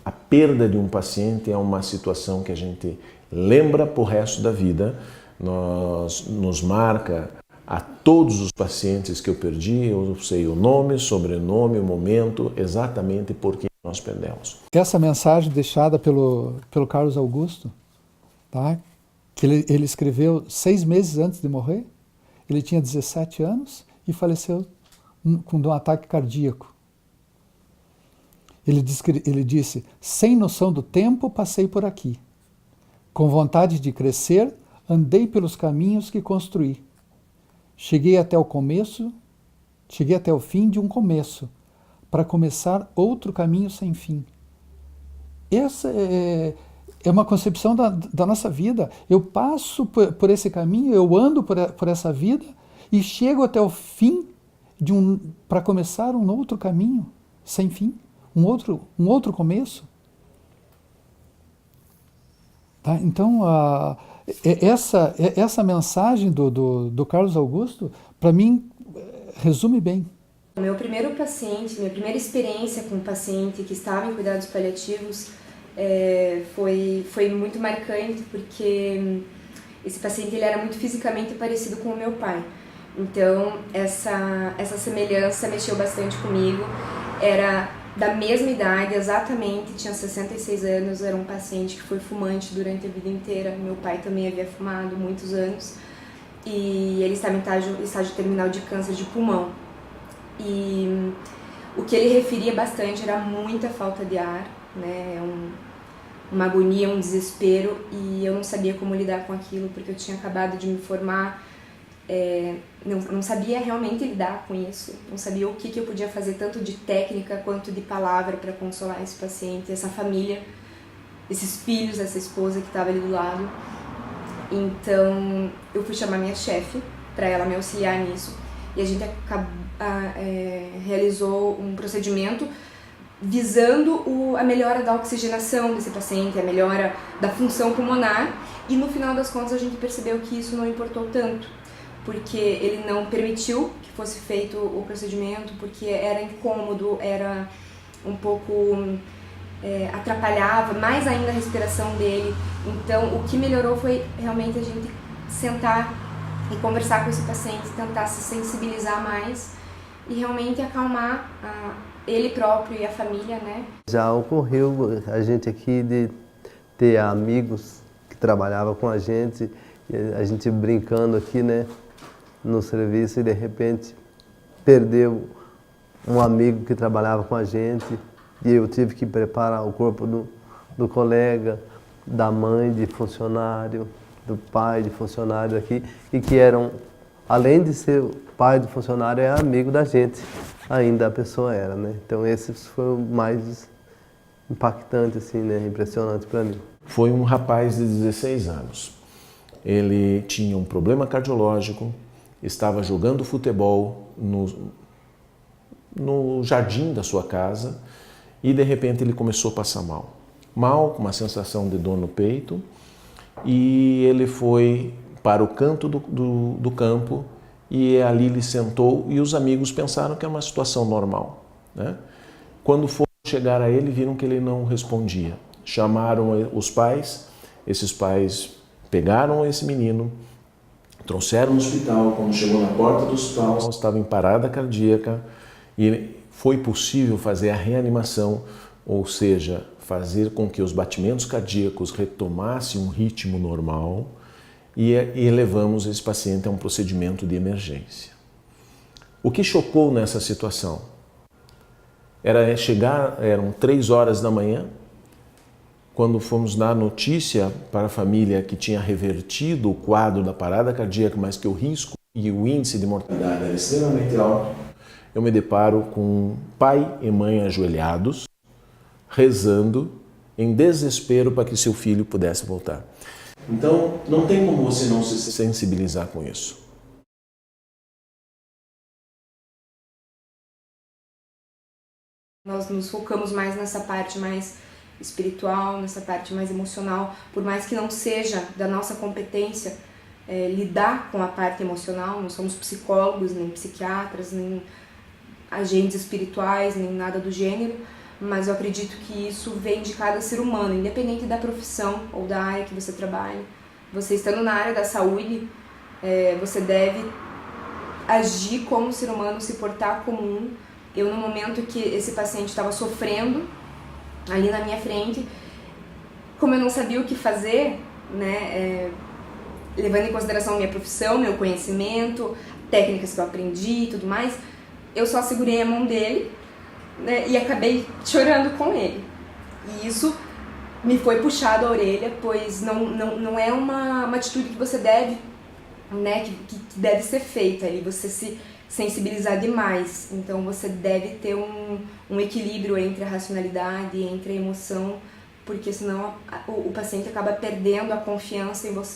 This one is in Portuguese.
A perda de um paciente é uma situação que a gente lembra para o resto da vida, nos marca a todos os pacientes que eu perdi, eu sei o nome, sobrenome, o momento, exatamente por que nós perdemos. Essa mensagem deixada pelo Carlos Augusto, tá? Que ele escreveu 6 meses antes de morrer, ele tinha 17 anos e faleceu com um ataque cardíaco. Ele disse, sem noção do tempo, passei por aqui. Com vontade de crescer, andei pelos caminhos que construí. Cheguei até o fim de um começo, para começar outro caminho sem fim. Essa é uma concepção da nossa vida. Eu passo por esse caminho, eu ando por essa vida e chego até o fim para começar um outro caminho sem fim. Um outro começo. Tá? Então, essa mensagem do Carlos Augusto, para mim, resume bem. O meu primeiro paciente, minha primeira experiência com um paciente que estava em cuidados paliativos foi muito marcante, porque esse paciente ele era muito fisicamente parecido com o meu pai. Então, essa semelhança mexeu bastante comigo. Era da mesma idade, exatamente, tinha 66 anos, era um paciente que foi fumante durante a vida inteira. Meu pai também havia fumado muitos anos e ele estava em estágio terminal de câncer de pulmão. E o que ele referia bastante era muita falta de ar, né? Uma agonia, um desespero, e eu não sabia como lidar com aquilo, porque eu tinha acabado de me formar. Não sabia realmente lidar com isso, não sabia o que eu podia fazer, tanto de técnica quanto de palavra, para consolar esse paciente, essa família, esses filhos, essa esposa que estava ali do lado. Então eu fui chamar minha chefe para ela me auxiliar nisso, e a gente realizou um procedimento visando a melhora da oxigenação desse paciente, a melhora da função pulmonar, e no final das contas a gente percebeu que isso não importou tanto, porque ele não permitiu que fosse feito o procedimento, porque era incômodo, era um pouco... atrapalhava mais ainda a respiração dele. Então o que melhorou foi realmente a gente sentar e conversar com esse paciente, tentar se sensibilizar mais e realmente acalmar ele próprio e a família, né? Já ocorreu a gente aqui de ter amigos que trabalhavam com a gente brincando aqui, né, no serviço, e de repente perdeu um amigo que trabalhava com a gente, e eu tive que preparar o corpo do colega, da mãe de funcionário, do pai de funcionário aqui, e que eram, além de ser pai do funcionário, é amigo da gente, ainda a pessoa era, né? Então esse foi o mais impactante, assim, né? Impressionante para mim. Foi um rapaz de 16 anos. Ele tinha um problema cardiológico, estava jogando futebol no jardim da sua casa e de repente ele começou a passar mal. Mal, com uma sensação de dor no peito, e ele foi para o canto do campo e ali ele sentou e os amigos pensaram que era uma situação normal, né? Quando foram chegar a ele, viram que ele não respondia. Chamaram os pais, esses pais pegaram esse menino, trouxeram no hospital. Quando chegou na porta do hospital, estava em parada cardíaca e foi possível fazer a reanimação, ou seja, fazer com que os batimentos cardíacos retomassem um ritmo normal e levamos esse paciente a um procedimento de emergência. O que chocou nessa situação? Eram 3 horas da manhã, quando fomos dar notícia para a família que tinha revertido o quadro da parada cardíaca, mas que o risco e o índice de mortalidade era extremamente alto, eu me deparo com pai e mãe ajoelhados, rezando em desespero para que seu filho pudesse voltar. Então, não tem como você não se sensibilizar com isso. Nós nos focamos mais nessa parte mais espiritual, nessa parte mais emocional, por mais que não seja da nossa competência lidar com a parte emocional, não somos psicólogos, nem psiquiatras, nem agentes espirituais, nem nada do gênero, mas eu acredito que isso vem de cada ser humano, independente da profissão ou da área que você trabalha. Você estando na área da saúde, você deve agir como ser humano, se portar como um. Eu, no momento que esse paciente estava sofrendo, ali na minha frente, como eu não sabia o que fazer, né, levando em consideração a minha profissão, meu conhecimento, técnicas que eu aprendi e tudo mais, eu só segurei a mão dele, né, e acabei chorando com ele. E isso me foi puxado a orelha, pois não é uma atitude que você deve, né, que deve ser feita, e você se sensibilizar demais. Então você deve ter um equilíbrio entre a racionalidade, entre a emoção, porque senão o paciente acaba perdendo a confiança em você.